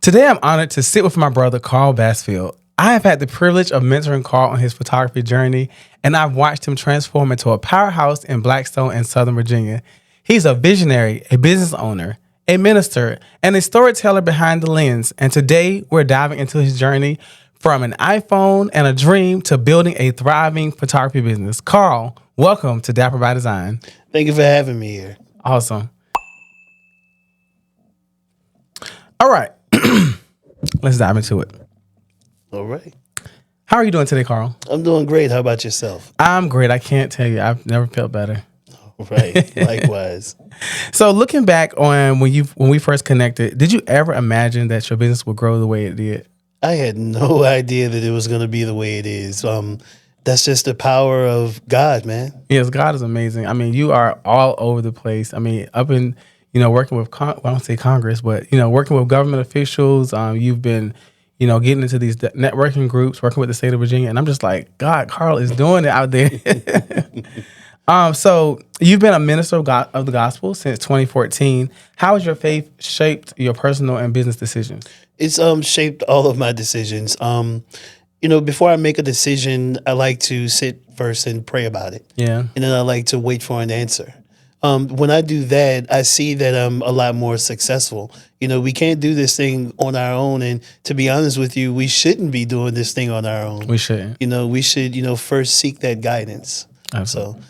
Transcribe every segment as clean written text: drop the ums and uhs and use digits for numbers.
Today, I'm honored to sit with my brother, Carl Bassfield. I have had the privilege of mentoring Carl on his photography journey, and I've watched him transform into a powerhouse in Blackstone and Southern Virginia. He's a visionary, a business owner, a minister, and a storyteller behind the lens. And today, we're diving into his journey from an iPhone and a dream to building a thriving photography business. Carl, welcome to Dapper by Design. Thank you for having me here. Awesome. All right. Let's dive into it. All right. How are you doing today, Carl? I'm doing great. How about yourself? I'm great. I can't tell you. I've never felt better. Right. Likewise. So looking back on when we first connected, did you ever imagine that your business would grow the way it did? I had no idea that it was going to be the way it is. That's just the power of God, man. Yes, God is amazing. I mean, you are all over the place. I mean, up in, working with, I don't say Congress, but, working with government officials. You've been, getting into these networking groups, working with the state of Virginia. And I'm just like, God, Carl is doing it out there. So you've been a minister of the gospel since 2014. How has your faith shaped your personal and business decisions? It's shaped all of my decisions. Before I make a decision, I like to sit first and pray about it. Yeah. And then I like to wait for an answer. When I do that, I see that I'm a lot more successful. We can't do this thing on our own. And to be honest with you, we shouldn't be doing this thing on our own. We shouldn't. We should, first seek that guidance. Absolutely. So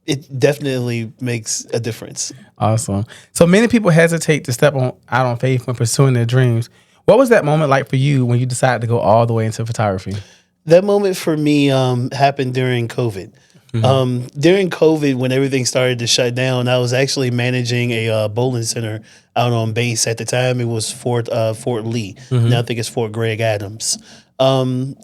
it definitely makes a difference. Awesome. So many people hesitate to step out on faith when pursuing their dreams. What was that moment like for you when you decided to go all the way into photography? That moment for me happened during COVID. Mm-hmm. During COVID, when everything started to shut down, I was actually managing a bowling center out on base. At the time, it was Fort Lee. Mm-hmm. Now I think it's Fort Greg Adams. And,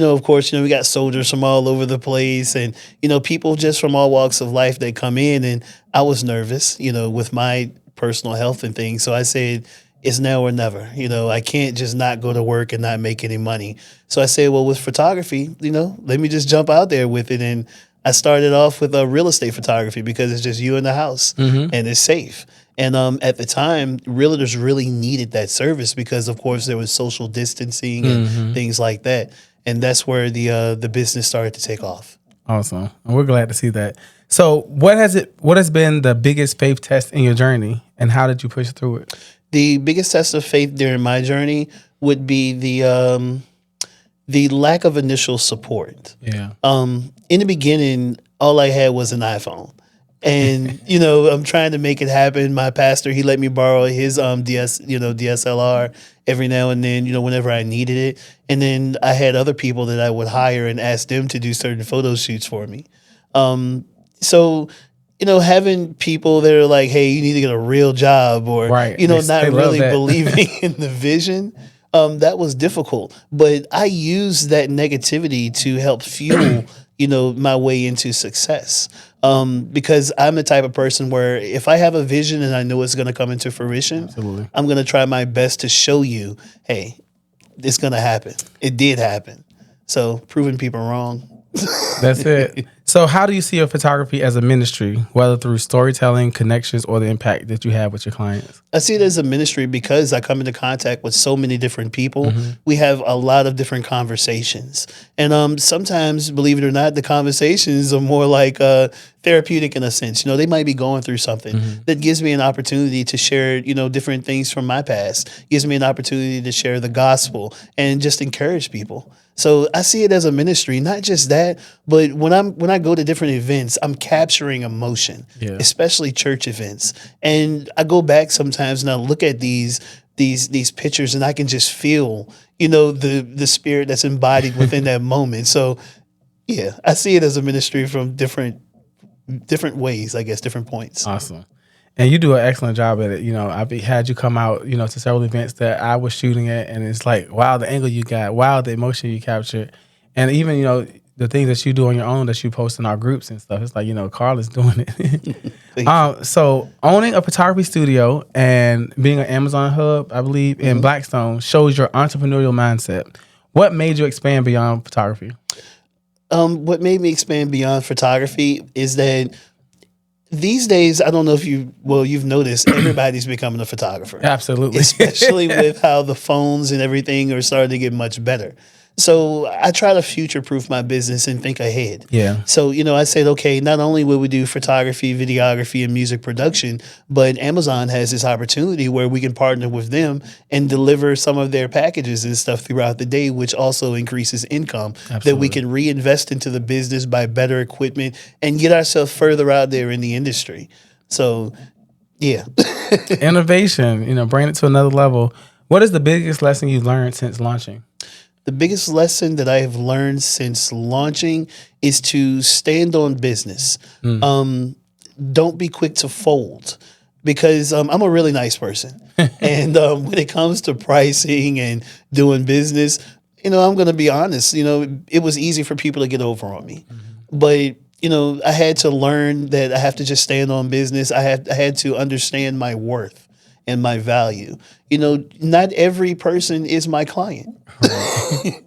of course, we got soldiers from all over the place and, people just from all walks of life that come in. And I was nervous, with my personal health and things. So I said, it's now or never. I can't just not go to work and not make any money. So I said, well, with photography, let me just jump out there with it. And I started off with real estate photography because it's just you in the house and it's safe. And at the time, realtors really needed that service because, of course, there was social distancing and things like that. And that's where the business started to take off. Awesome. And we're glad to see that. So what has been the biggest faith test in your journey and how did you push through it? The biggest test of faith during my journey would be the lack of initial support. Yeah. In the beginning, all I had was an iPhone. And, I'm trying to make it happen. My pastor, he let me borrow his DSLR every now and then, whenever I needed it. And then I had other people that I would hire and ask them to do certain photo shoots for me. So, having people that are like, hey, you need to get a real job or, right. Not really believing in the vision. That was difficult. But I used that negativity to help fuel my way into success. Because I'm the type of person where if I have a vision and I know it's going to come into fruition, absolutely, I'm going to try my best to show you, hey, it's going to happen. It did happen. So proving people wrong. That's it. So how do you see your photography as a ministry, whether through storytelling, connections, or the impact that you have with your clients? I see it as a ministry because I come into contact with so many different people. We have a lot of different conversations. And sometimes, believe it or not, the conversations are more like therapeutic in a sense. They might be going through something that gives me an opportunity to share, different things from my past, gives me an opportunity to share the gospel and just encourage people. So I see it as a ministry, not just that, but when I go to different events, I'm capturing emotion, especially church events. And I go back sometimes and I look at these pictures and I can just feel, the spirit that's embodied within that moment. So yeah, I see it as a ministry from different ways, I guess, different points. Awesome. And you do an excellent job at it. I've had you come out, to several events that I was shooting at, and it's like, wow, the angle you got, wow, the emotion you captured. And even, the things that you do on your own that you post in our groups and stuff. It's like, Carl is doing it. So owning a photography studio and being an Amazon hub, I believe, in Blackstone shows your entrepreneurial mindset. What made you expand beyond photography? What made me expand beyond photography is that These days, I don't know if you've noticed everybody's becoming a photographer. Absolutely. Especially with how the phones and everything are starting to get much better. So I try to future proof my business and think ahead. Yeah. So, I said, okay, not only will we do photography, videography, and music production, but Amazon has this opportunity where we can partner with them and deliver some of their packages and stuff throughout the day, which also increases income that we can reinvest into the business by better equipment and get ourselves further out there in the industry. So, yeah. Innovation, bring it to another level. What is the biggest lesson you've learned since launching? The biggest lesson that I have learned since launching is to stand on business. Don't be quick to fold, because I'm a really nice person. And when it comes to pricing and doing business, I'm going to be honest. It was easy for people to get over on me. But I had to learn that I have to just stand on business. I had to understand my worth and my value. Not every person is my client. Right.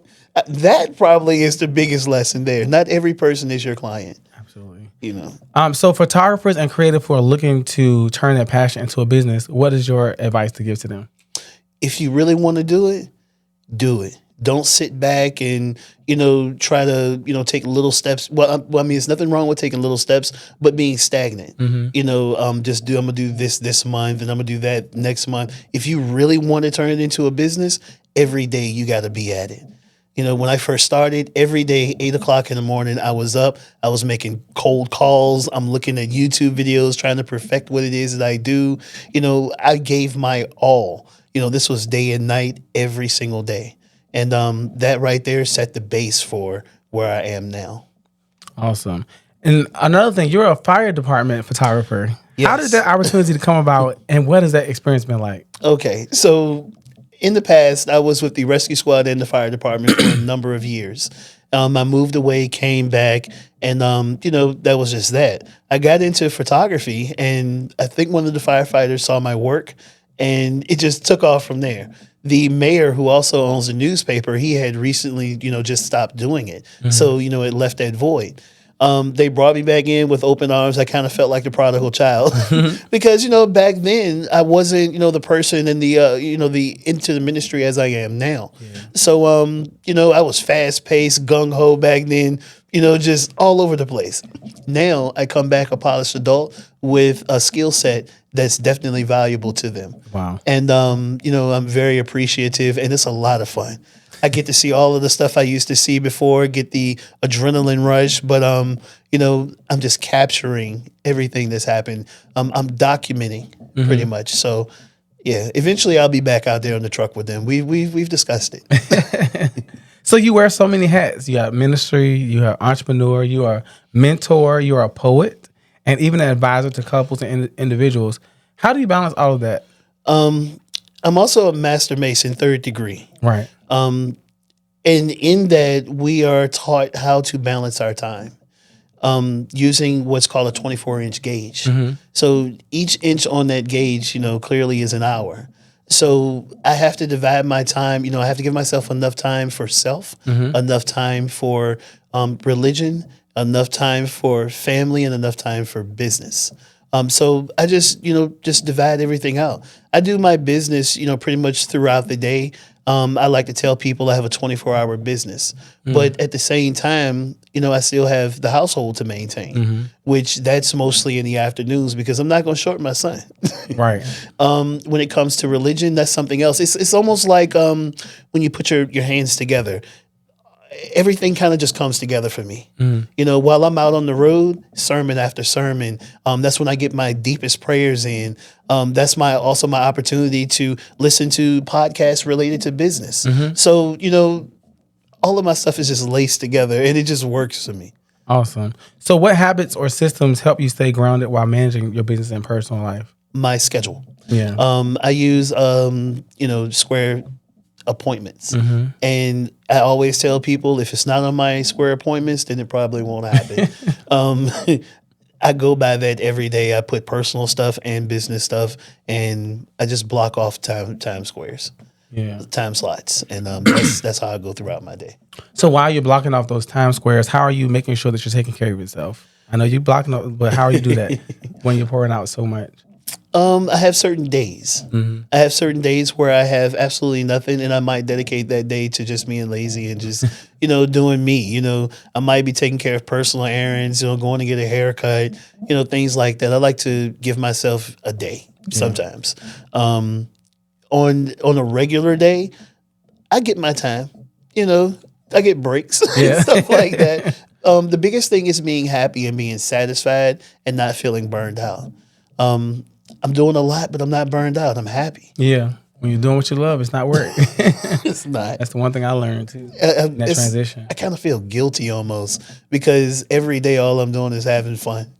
That probably is the biggest lesson there. Not every person is your client. Absolutely. So photographers and creatives who are looking to turn their passion into a business, what is your advice to give to them? If you really want to do it, do it. Don't sit back and, try to, take little steps. Well, I mean, there's nothing wrong with taking little steps, but being stagnant. I'm going to do this month and I'm going to do that next month. If you really want to turn it into a business, every day you got to be at it. When I first started, every day, 8 o'clock in the morning, I was up. I was making cold calls. I'm looking at YouTube videos, trying to perfect what it is that I do. I gave my all. This was day and night, every single day. And that right there set the base for where I am now. Awesome. And another thing, you're a fire department photographer. Yes. How did that opportunity to come about, and what has that experience been like? Okay, so in the past, I was with the rescue squad and the fire department for a number of years. I moved away, came back, and that was just that. I got into photography, and I think one of the firefighters saw my work, and it just took off from there. The mayor, who also owns a newspaper, he had recently, just stopped doing it. Mm-hmm. So, it left that void. They brought me back in with open arms. I kind of felt like the prodigal child because, back then I wasn't, the person in the into the ministry as I am now. Yeah. So, I was fast paced, gung ho back then, just all over the place. Now I come back a polished adult with a skill set that's definitely valuable to them. Wow. And, I'm very appreciative, and it's a lot of fun. I get to see all of the stuff I used to see before, get the adrenaline rush, but I'm just capturing everything that's happened. I'm documenting pretty much. So yeah, eventually I'll be back out there on the truck with them. We've discussed it. So you wear so many hats. You have ministry, you have entrepreneur, you are mentor, you are a poet, and even an advisor to couples and individuals. How do you balance all of that? I'm also a master mason, 3rd degree. Right. And in that, we are taught how to balance our time using what's called a 24-inch gauge. Mm-hmm. So each inch on that gauge, clearly is an hour. So I have to divide my time. I have to give myself enough time for self, enough time for religion, enough time for family, and enough time for business. So I just divide everything out. I do my business, pretty much throughout the day. I like to tell people I have a 24-hour business, but at the same time, I still have the household to maintain, which that's mostly in the afternoons because I'm not going to shorten my son. Right. When it comes to religion, that's something else. It's almost like when you put your hands together. Everything kind of just comes together for me. While I'm out on the road, sermon after sermon, that's when I get my deepest prayers in. That's also my opportunity to listen to podcasts related to business. So, all of my stuff is just laced together and it just works for me. Awesome. So what habits or systems help you stay grounded while managing your business and personal life? My schedule. Yeah. I use, Square appointments. And I always tell people if it's not on my Square appointments, then it probably won't happen. I go by that every day. I put personal stuff and business stuff, and I just block off time squares, time slots, and that's how I go throughout my day. So while you're blocking off those time squares, how are you making sure that you're taking care of yourself? I know you block no, but how you do that when you're pouring out so much? I have certain days. I have certain days where I have absolutely nothing, and I might dedicate that day to just being lazy and just, doing me. I might be taking care of personal errands, going to get a haircut, things like that. I like to give myself a day sometimes. On a regular day, I get my time. I get breaks and stuff like that. The biggest thing is being happy and being satisfied and not feeling burned out. I'm doing a lot, but I'm not burned out. I'm happy. Yeah. When you're doing what you love, it's not work. It's not. That's the one thing I learned too. In that transition. I kind of feel guilty almost because every day all I'm doing is having fun.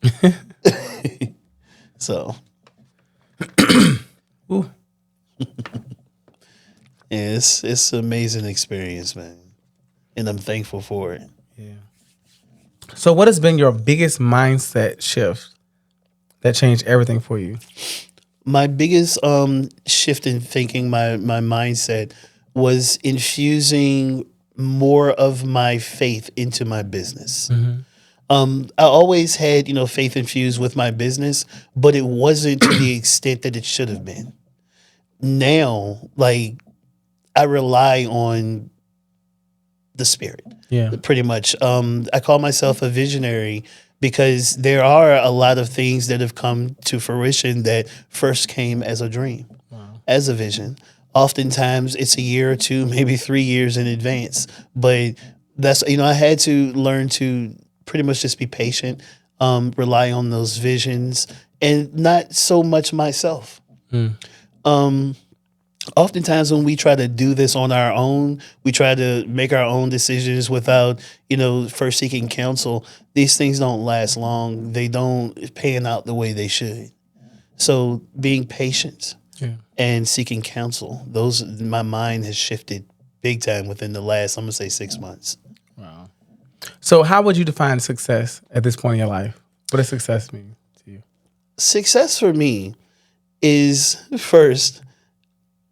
So, Ooh. it's an amazing experience, man, and I'm thankful for it. Yeah. So, what has been your biggest mindset shift that changed everything for you? My biggest shift in thinking, my mindset, was infusing more of my faith into my business. I always had, faith infused with my business, but it wasn't to the extent that it should have been. Now, like, I rely on the spirit. Yeah. Pretty much. I call myself a visionary because there are a lot of things that have come to fruition that first came as a dream, as a vision. Oftentimes it's a year or two, maybe 3 years in advance. But that's, I had to learn to pretty much just be patient, rely on those visions, and not so much myself. Oftentimes when we try to do this on our own, we try to make our own decisions without, first seeking counsel. These things don't last long. They don't pan out the way they should. So being patient and seeking counsel, my mind has shifted big time within the last, I'm going to say 6 months. Wow. So how would you define success at this point in your life? What does success mean to you? Success for me is, first,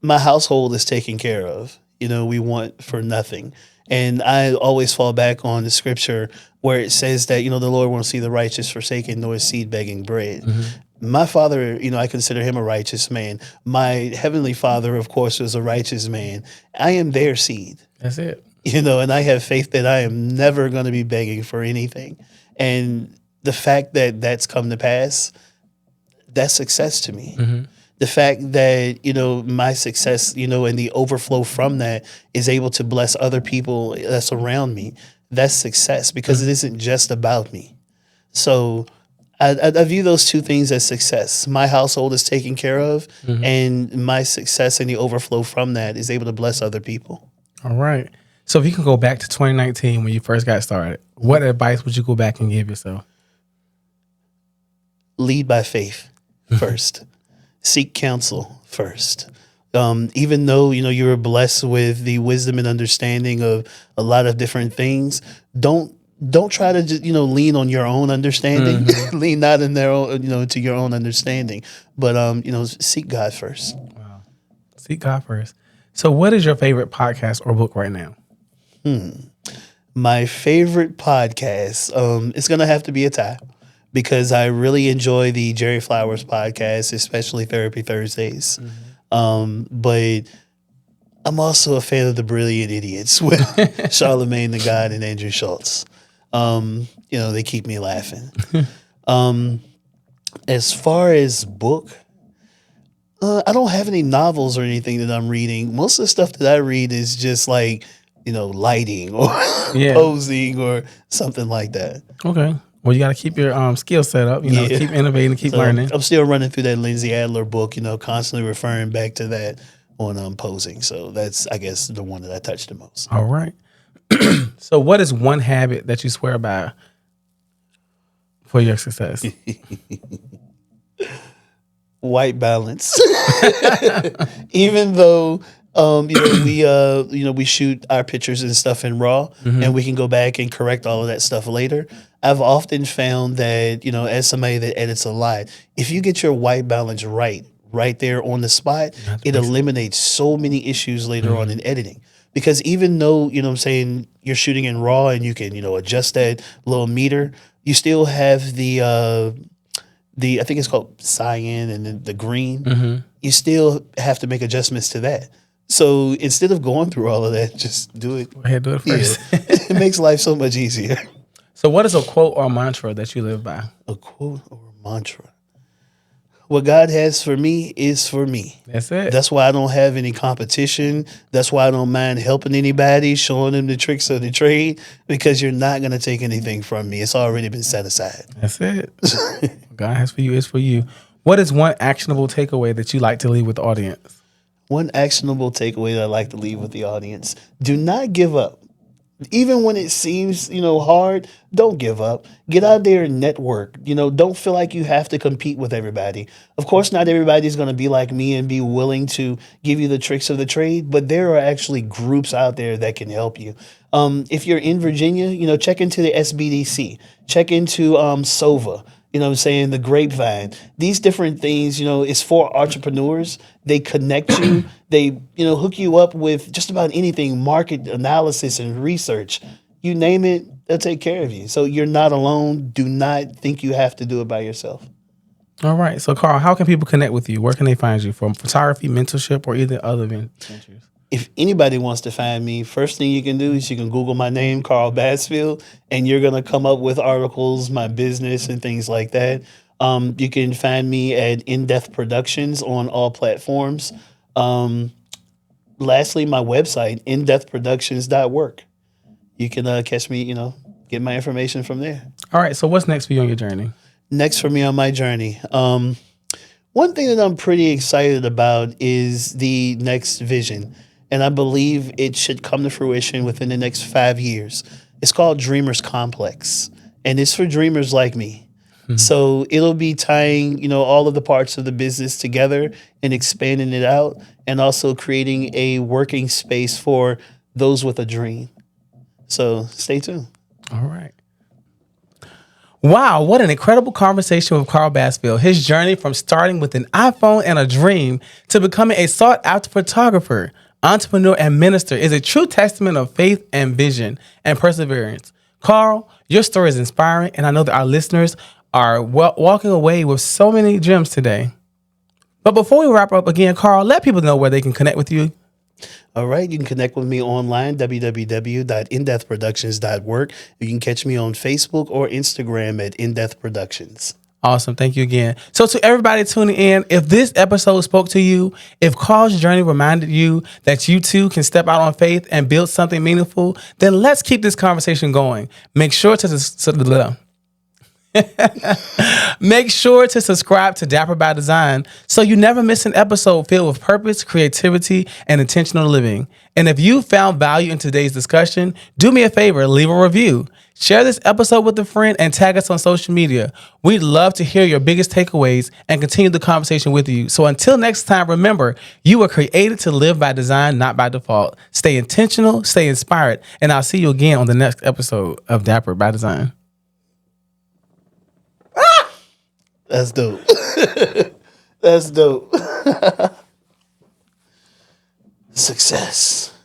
my household is taken care of. We want for nothing. And I always fall back on the scripture where it says that, the Lord won't see the righteous forsaken nor his seed begging bread. My father, I consider him a righteous man. My heavenly father, of course, was a righteous man. I am their seed. That's it. And I have faith that I am never going to be begging for anything. And the fact that that's come to pass, that's success to me. The fact that, my success, and the overflow from that is able to bless other people that's around me, that's success because it isn't just about me. So I view those two things as success. My household is taken care of, and my success and the overflow from that is able to bless other people. All right. So if you can go back to 2019 when you first got started, what advice would you go back and give yourself? Lead by faith first. Seek counsel first. Even though, you were blessed with the wisdom and understanding of a lot of different things, don't try to just, lean on your own understanding. Lean not in their own, to your own understanding, but, seek God first. Wow. Seek God first. So what is your favorite podcast or book right now? My favorite podcast, it's going to have to be a tie. Because I really enjoy the Jerry Flowers podcast, especially Therapy Thursdays. But I'm also a fan of the Brilliant Idiots with Charlemagne the God and Andrew Schultz. They keep me laughing. As far as book, I don't have any novels or anything that I'm reading. Most of the stuff that I read is just like, lighting or posing or something like that. Okay. Well, you got to keep your skill set up, keep innovating, keep learning. I'm still running through that Lindsay Adler book, constantly referring back to that on posing. So that's, I guess, the one that I touched the most. All right. So what is one habit that you swear by for your success? White balance. Even though we shoot our pictures and stuff in RAW, and we can go back and correct all of that stuff later. I've often found that, as somebody that edits a lot, if you get your white balance right there on the spot, it eliminates so many issues later on in editing. because even though, you know what I'm saying, you're shooting in RAW and you can, adjust that little meter, you still have the I think it's called cyan and then the green. You still have to make adjustments to that. So instead of going through all of that, just do it. Go ahead, do it first. It makes life so much easier. So what is a quote or mantra that you live by? A quote or a mantra. What God has for me is for me. That's it. That's why I don't have any competition. That's why I don't mind helping anybody, showing them the tricks of the trade, because you're not going to take anything from me. It's already been set aside. That's it. What God has for you is for you. What is one actionable takeaway that you like to leave with the audience? One actionable takeaway that I like to leave with the audience. Do not give up. Even when it seems, hard, don't give up. Get out there and network. Don't feel like you have to compete with everybody. Of course, not everybody's going to be like me and be willing to give you the tricks of the trade, but there are actually groups out there that can help you. If you're in Virginia, check into the SBDC, check into SOVA. The grapevine. These different things, it's for entrepreneurs. They connect you. They, hook you up with just about anything, market analysis and research. You name it, they'll take care of you. So you're not alone. Do not think you have to do it by yourself. All right. So, Carl, how can people connect with you? Where can they find you? From photography, mentorship, or either other ventures? If anybody wants to find me, first thing you can do is you can Google my name, Carl Bassfield, and you're going to come up with articles, my business, and things like that. You can find me at In-Depth Productions on all platforms. Lastly, my website, indepthproductions.work. You can catch me, get my information from there. All right. So what's next for you on your journey? Next for me on my journey. One thing that I'm pretty excited about is the next vision. And I believe it should come to fruition within the next 5 years. It's called Dreamers Complex, and it's for dreamers like me. So it'll be tying, all of the parts of the business together and expanding it out, and also creating a working space for those with a dream. So stay tuned. All right. Wow, what an incredible conversation with Carl Bassfield. His journey from starting with an iPhone and a dream to becoming a sought-after photographer, entrepreneur, and minister is a true testament of faith and vision and perseverance. Carl, your story is inspiring, and I know that our listeners are walking away with so many gems today. But before we wrap up again, Carl, let people know where they can connect with you. All right, you can connect with me online, www.indepthproductions.work. You can catch me on Facebook or Instagram at In-Depth Productions. Awesome. Thank you again. So to everybody tuning in, if this episode spoke to you, if Carl's journey reminded you that you too can step out on faith and build something meaningful, then let's keep this conversation going. Make sure to subscribe to Dapper by Design so you never miss an episode filled with purpose, creativity, and intentional living. And if you found value in today's discussion, do me a favor, leave a review. Share this episode with a friend and tag us on social media. We'd love to hear your biggest takeaways and continue the conversation with you. So until next time, remember, you were created to live by design, not by default. Stay intentional, stay inspired, and I'll see you again on the next episode of Dapper by Design. That's dope. That's dope. Success.